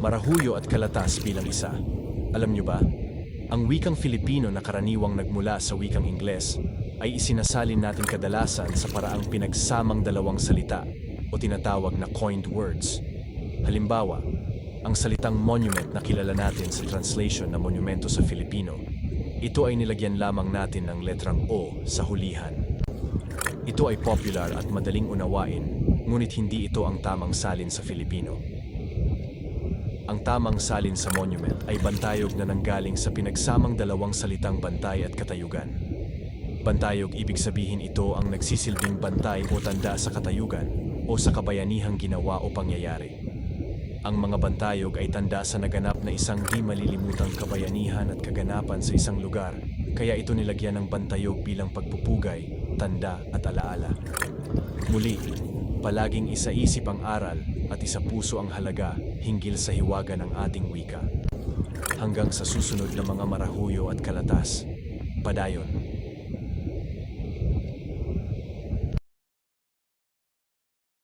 Marahuyo at kalatas bilang isa. Alam niyo ba, ang wikang Filipino na karaniwang nagmula sa wikang Ingles ay isinasalin natin kadalasan sa paraang pinagsamang dalawang salita o tinatawag na coined words. Halimbawa, ang salitang monument na kilala natin sa translation na monumento sa Filipino, ito ay nilagyan lamang natin ng letrang O sa hulihan. Ito ay popular at madaling unawain, ngunit hindi ito ang tamang salin sa Filipino. Ang tamang salin sa monument ay bantayog na nanggaling sa pinagsamang dalawang salitang bantay at katayugan. Bantayog ibig sabihin ito ang nagsisilbing bantay o tanda sa katayugan o sa kabayanihang ginawa o pangyayari. Ang mga bantayog ay tanda sa naganap na isang di malilimutang kabayanihan at kaganapan sa isang lugar, kaya ito nilagyan ng bantayog bilang pagpupugay, tanda at alaala. Muli, palaging isaisip ang aral at isapuso ang halaga hinggil sa hiwaga ng ating wika. Hanggang sa susunod na mga marahuyo at kalatas. Padayon.